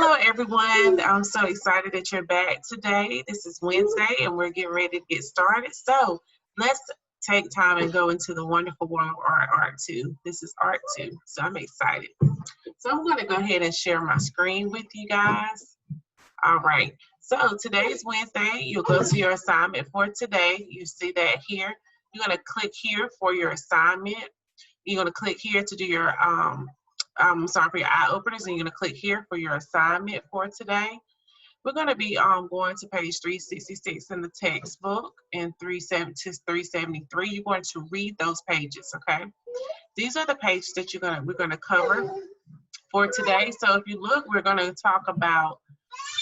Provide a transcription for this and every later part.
Hello, everyone. I'm so excited that you're back today. This is Wednesday, and we're getting ready to get started. So let's take time and go into the wonderful world of Art 2. This is Art 2, so I'm excited. So I'm going to go ahead and share my screen with you guys. All right. So today is Wednesday. You'll go to your assignment for today. You see that here. You're going to click here for your assignment. You're going to click here to do your for your eye openers, and you're going to click here for your assignment for today. We're going to be going to page 366 in the textbook and 373. You're going to read those pages, okay? These are the pages that we're going to cover for today. So if you look, we're going to talk about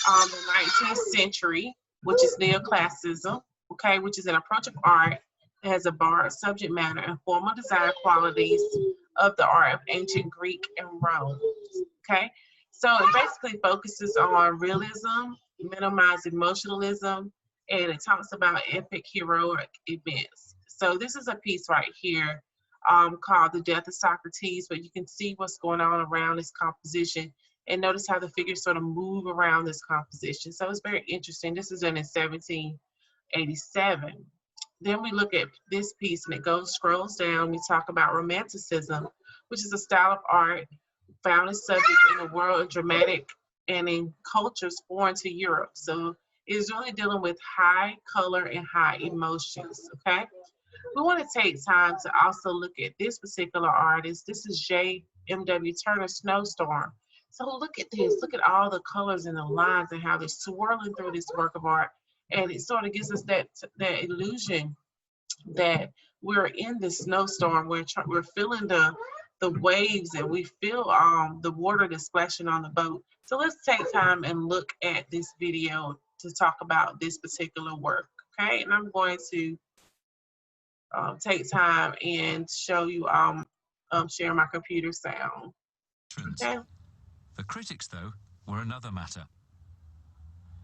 the 19th century, which is neoclassicism, okay, which is an approach of art that has a borrowed subject matter and formal design qualities of the art of ancient Greek and Rome, okay? So it basically focuses on realism, minimized emotionalism, and it talks about epic heroic events. So this is a piece right here called The Death of Socrates, where you can see what's going on around this composition and notice how the figures sort of move around this composition. So it's very interesting. This is done in 1787. Then we look at this piece and it scrolls down. We talk about Romanticism, which is a style of art found as subject in a world of dramatic and in cultures foreign to Europe. So it's really dealing with high color and high emotions, okay? We want to take time to also look at this particular artist. This is J.M.W. Turner, Snowstorm. So look at this. Look at all the colors and the lines and how they're swirling through this work of art. And it sort of gives us that illusion that we're in this snowstorm. We're feeling the waves, and we feel the water that's splashing on the boat. So let's take time and look at this video to talk about this particular work, okay? And I'm going to take time and show you, share my computer sound. Okay. For critics, though, were another matter.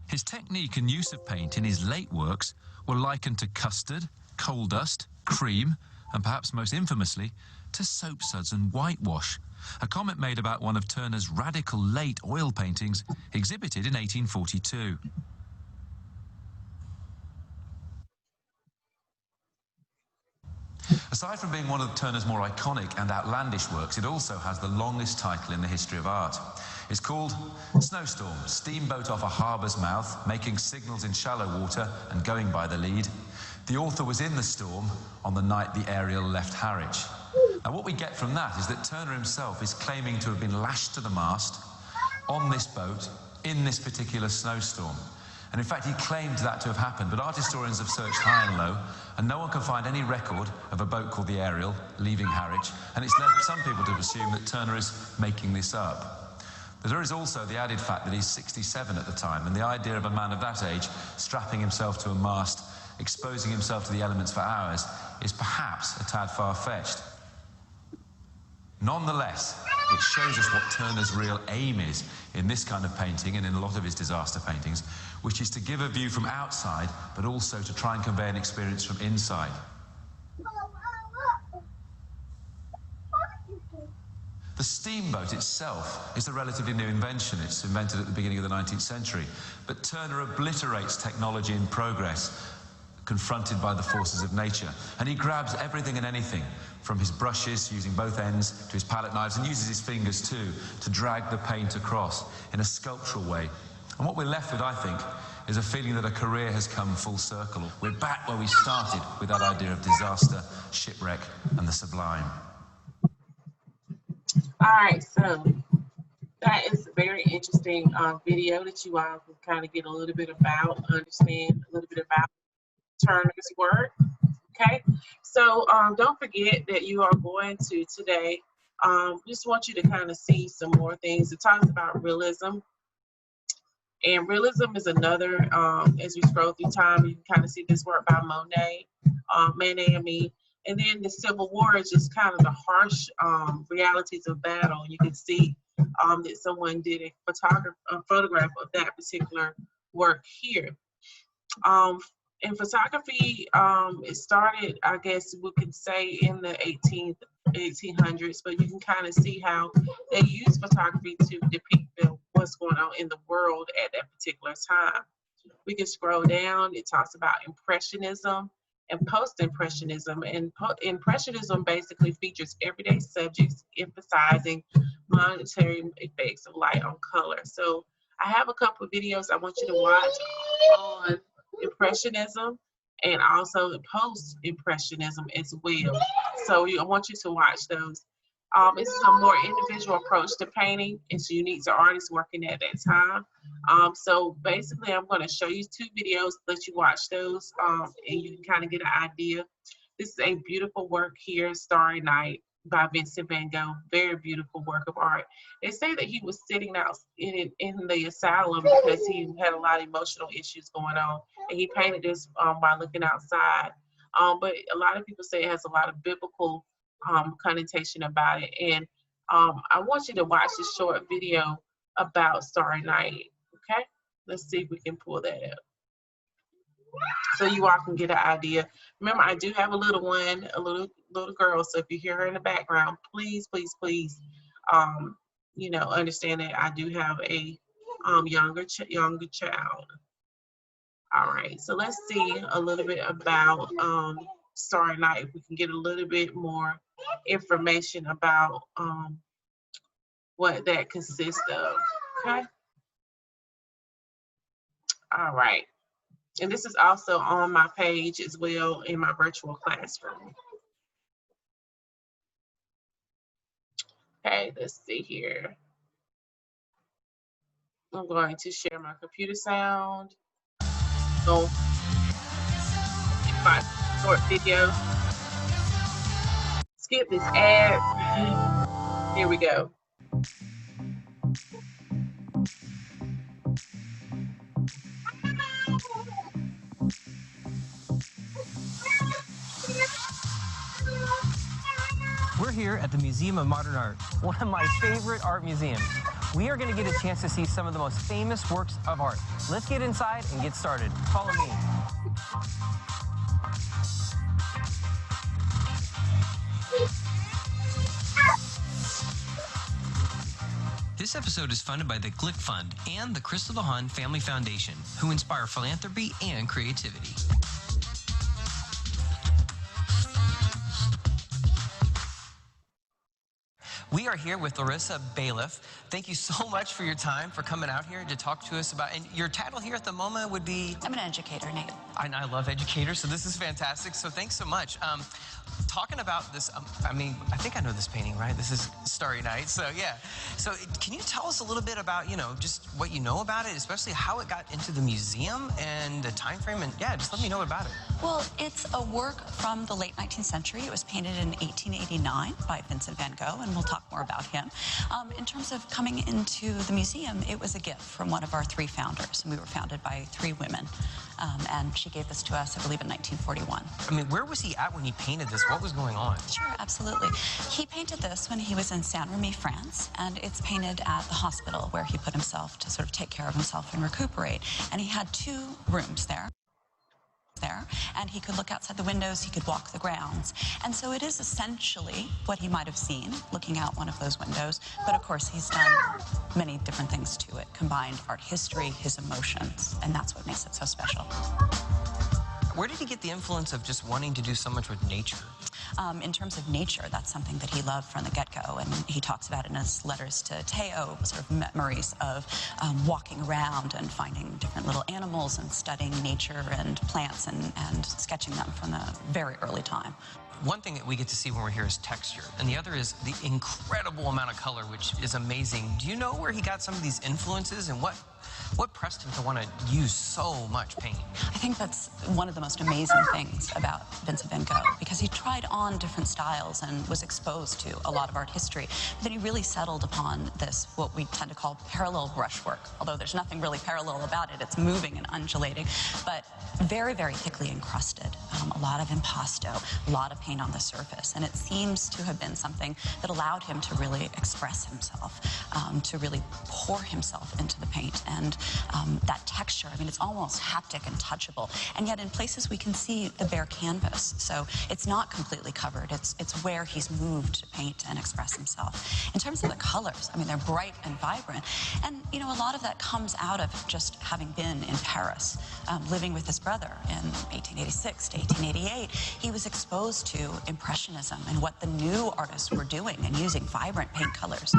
His technique and use of paint in his late works were likened to custard, coal dust, cream, and perhaps most infamously, to soap suds and whitewash, a comment made about one of Turner's radical late oil paintings exhibited in 1842. Aside from being one of Turner's more iconic and outlandish works, it also has the longest title in the history of art. It's called Snowstorm, steamboat off a harbour's mouth, making signals in shallow water and going by the lead. The author was in the storm on the night the Ariel left Harwich. Now what we get from that is that Turner himself is claiming to have been lashed to the mast on this boat in this particular snowstorm. And in fact, he claimed that to have happened, but art historians have searched high and low, and no one can find any record of a boat called the Ariel leaving Harwich, and it's led some people to assume that Turner is making this up. But there is also the added fact that he's 67 at the time, and the idea of a man of that age strapping himself to a mast, exposing himself to the elements for hours, is perhaps a tad far-fetched. Nonetheless, it shows us what Turner's real aim is in this kind of painting and in a lot of his disaster paintings, which is to give a view from outside, but also to try and convey an experience from inside. The steamboat itself is a relatively new invention. It's invented at the beginning of the 19th century, but Turner obliterates technology in progress, confronted by the forces of nature, and he grabs everything and anything, from his brushes using both ends to his palette knives, and uses his fingers too to drag the paint across in a sculptural way. And what we're left with, I think, is a feeling that a career has come full circle. We're back where we started with that idea of disaster, shipwreck, and the sublime. All right, so that is a very interesting video that you all can kind of get a little bit about, understand a little bit about Turner's work. Okay, so don't forget that you are going to today. Just want you to kind of see some more things. It talks about realism, and realism is another. As we scroll through time, you can kind of see this work by Manet, I mean, and then the Civil War is just kind of the harsh realities of battle. You can see that someone did a photograph of that particular work here. In photography, it started, I guess we could say, in the 1800s, but you can kind of see how they use photography to depict what's going going on in the world at that particular time. We can scroll down. It talks about Impressionism and Post-Impressionism. And Impressionism basically features everyday subjects emphasizing monetary effects of light on color. So I have a couple of videos I want you to watch on Impressionism and also Post-Impressionism as well. So I want you to watch those. It's a more individual approach to painting. It's unique to artists working at that time. So basically, I'm going to show you 2 videos, let you watch those, and you can kind of get an idea. This is a beautiful work here, Starry Night by Vincent van Gogh. Very beautiful work of art. They say that he was sitting out in the asylum because he had a lot of emotional issues going on, and he painted this by looking outside. But a lot of people say it has a lot of biblical connotation about it. And I want you to watch this short video about Starry Night. Okay, let's see if we can pull that up so you all can get an idea. Remember, I do have a little one, a little girl, so if you hear her in the background, please you know, understand that I do have a younger child. All right, so let's see a little bit about Starry Night, if we can get a little bit more information about what that consists of. Okay. All right. And this is also on my page as well in my virtual classroom. Okay, let's see here. I'm going to share my computer sound. So, my short video. Skip this ad. Here we go. We're here at the Museum of Modern Art, one of my favorite art museums. We are going to get a chance to see some of the most famous works of art. Let's get inside and get started. Follow me. This episode is funded by the Glick Fund and the Crystal DeHaan Family Foundation, who inspire philanthropy and creativity. We are here with Larissa Bailiff. Thank you so much for your time, for coming out here to talk to us about, and your title here at the moment would be? I'm an educator, Nate. I love educators, so this is fantastic. So thanks so much. Talking about this, I mean, I think I know this painting, right? This is Starry Night, so yeah. So can you tell us a little bit about, you know, just what you know about it, especially how it got into the museum and the time frame, and yeah, just let me know about it. Well, it's a work from the late 19th century. It was painted in 1889 by Vincent van Gogh, and we'll talk more about him. In terms of coming into the museum, it was a gift from one of our 3 founders, and we were founded by 3 women. And she gave this to us, I believe, in 1941. I mean, where was he at when he painted this? What was going on? Sure, absolutely. He painted this when he was in Saint-Remy, France, and it's painted at the hospital where he put himself to sort of take care of himself and recuperate. And he had 2 rooms there, and he could look outside the windows, he could walk the grounds. And so it is essentially what he might have seen looking out one of those windows, but of course he's done many different things to it, combined art history, his emotions, and that's what makes it so special. Where did he get the influence of just wanting to do so much with nature? In terms of nature, that's something that he loved from the get-go, and he talks about it in his letters to Theo, sort of memories of walking around and finding different little animals and studying nature and plants and sketching them from a very early time. One thing that we get to see when we're here is texture, and the other is the incredible amount of color, which is amazing. Do you know where he got some of these influences and what pressed him to want to use so much paint? I think that's one of the most amazing things about Vincent van Gogh, because he tried on different styles and was exposed to a lot of art history. But then he really settled upon this, what we tend to call parallel brushwork, although there's nothing really parallel about it. It's moving and undulating, but very, very thickly encrusted. A lot of impasto, a lot of paint on the surface. And it seems to have been something that allowed him to really express himself, to really pour himself into the paint. And that texture. I mean, it's almost haptic and touchable. And yet in places we can see the bare canvas. So it's not completely covered. It's where he's moved to paint and express himself. In terms of the colors, I mean, they're bright and vibrant. And, you know, a lot of that comes out of just having been in Paris, living with his brother in 1886 to 1888. He was exposed to Impressionism and what the new artists were doing and using vibrant paint colors.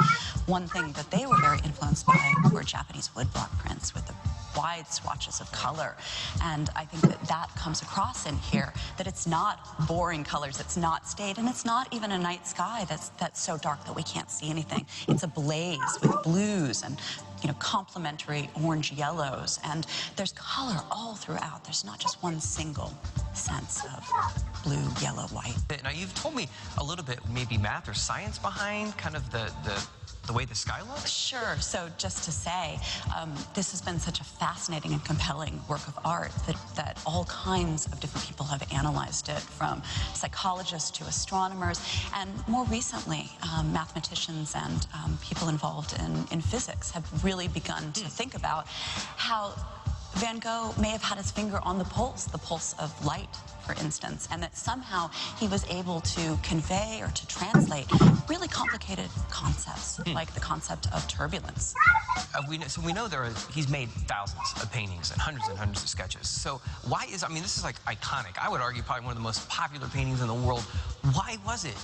One thing that they were very influenced by were Japanese woodblock prints with the wide swatches of color. And I think that that comes across in here, that it's not boring colors, it's not staid, and it's not even a night sky that's so dark that we can't see anything. It's ablaze with blues and, you know, complementary orange yellows, and there's color all throughout. There's not just one single sense of blue, yellow, white. Now, you've told me a little bit, maybe math or science behind kind of the way the sky looks? Sure. So just to say, this has been such a fascinating and compelling work of art that all kinds of different people have analyzed it, from psychologists to astronomers, and more recently, mathematicians and people involved in physics have really begun to think about how Van Gogh may have had his finger on the pulse of light, for instance, and that somehow he was able to convey or to translate really complicated concepts, like the concept of turbulence. So we know he's made thousands of paintings and hundreds of sketches. So why is, I mean, this is like iconic. I would argue probably one of the most popular paintings in the world. Why was it?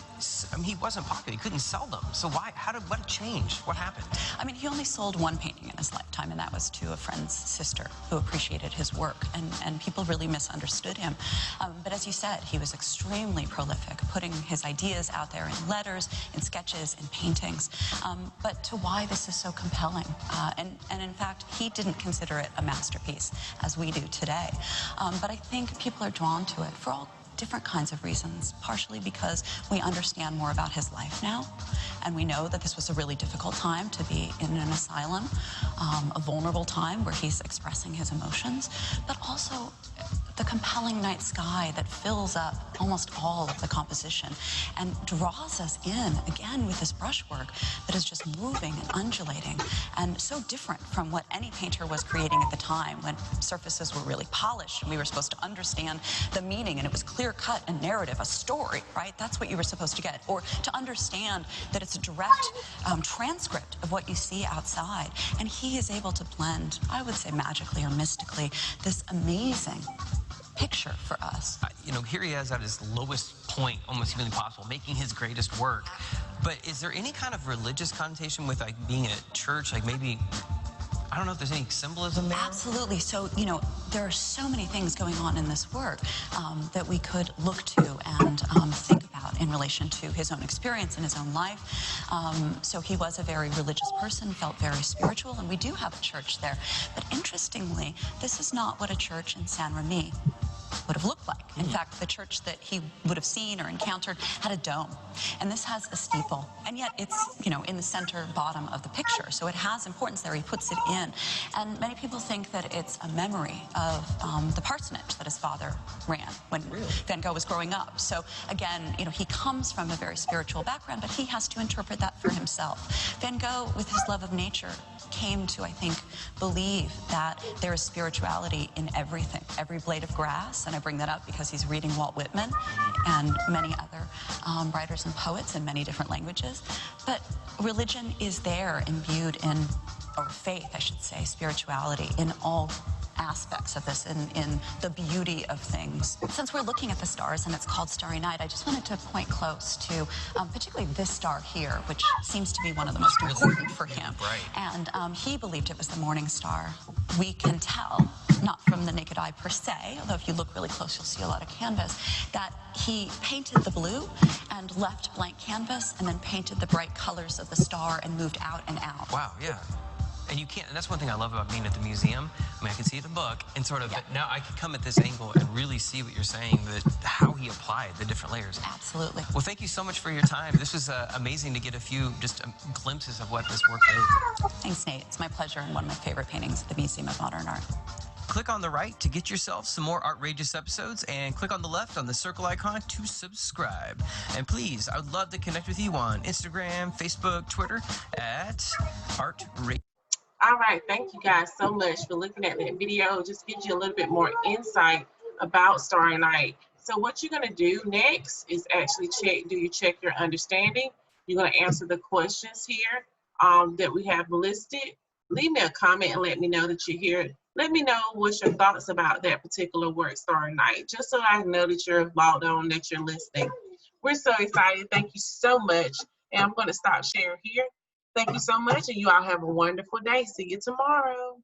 I mean, he wasn't popular. He couldn't sell them. So why, what changed? What happened? I mean, he only sold one painting in his lifetime, and that was to a friend's sister who appreciated his work, and people really misunderstood him. But as you said, he was extremely prolific, putting his ideas out there in letters, in sketches, in paintings. But to why this is so compelling, and in fact, he didn't consider it a masterpiece as we do today. But I think people are drawn to it for all different kinds of reasons, partially because we understand more about his life now, and we know that this was a really difficult time to be in an asylum, a vulnerable time where he's expressing his emotions, but also the compelling night sky that fills up almost all of the composition and draws us in, again, with this brushwork that is just moving and undulating, and so different from what any painter was creating at the time, when surfaces were really polished and we were supposed to understand the meaning, and it was clear-cut and narrative, a story, right? That's what you were supposed to get, or to understand that it's a direct transcript of what you see outside. And he is able to blend, I would say magically or mystically, this amazing picture for us. You know, here he is at his lowest point, almost humanly possible, making his greatest work. But is there any kind of religious connotation with, like, being at church? Like, maybe, I don't know if there's any symbolism there? Absolutely. So, you know, there are so many things going on in this work that we could look to and think about in relation to his own experience in his own life. So he was a very religious person, felt very spiritual, and we do have a church there. But interestingly, this is not what a church in Saint-Rémy would have looked like. In fact, the church that he would have seen or encountered had a dome, and this has a steeple, and yet it's, you know, in the center bottom of the picture, so it has importance there. He puts it in, and many people think that it's a memory of the parsonage that his father ran when Van Gogh was growing up. So again, you know, he comes from a very spiritual background, but he has to interpret that for himself. Van Gogh, with his love of nature, came to, I think, believe that there is spirituality in everything, every blade of grass. And I bring that up because he's reading Walt Whitman and many other writers and poets in many different languages. But religion is there imbued in, or faith, I should say, spirituality in all aspects of this, in the beauty of things. Since we're looking at the stars and it's called Starry Night, I just wanted to point close to particularly this star here, which seems to be one of the most important for him. And he believed it was the morning star. We can tell, not from the naked eye per se, although if you look really close you'll see a lot of canvas, that he painted the blue and left blank canvas and then painted the bright colors of the star and moved out and out. Wow, yeah. And you can't, and that's one thing I love about being at the museum. I mean, I can see the book and sort of, but now I can come at this angle and really see what you're saying, how he applied the different layers. Absolutely. Well, thank you so much for your time. This was amazing to get a few just glimpses of what this work is. Thanks, Nate. It's my pleasure, and one of my favorite paintings at the Museum of Modern Art. Click on the right to get yourself some more Artrageous episodes, and click on the left on the circle icon to subscribe. And please, I would love to connect with you on Instagram, Facebook, Twitter at Artrageous. All right, thank you guys so much for looking at that video. It just gives you a little bit more insight about Starry Night. So what you're gonna do next is actually check your understanding. You're gonna answer the questions here that we have listed. Leave me a comment and let me know that you're here. Let me know what's your thoughts about that particular work, Starry Night, just so I know that you're logged on, that you're listening. We're so excited. Thank you so much. And I'm gonna stop sharing here. Thank you so much, and you all have a wonderful day. See you tomorrow.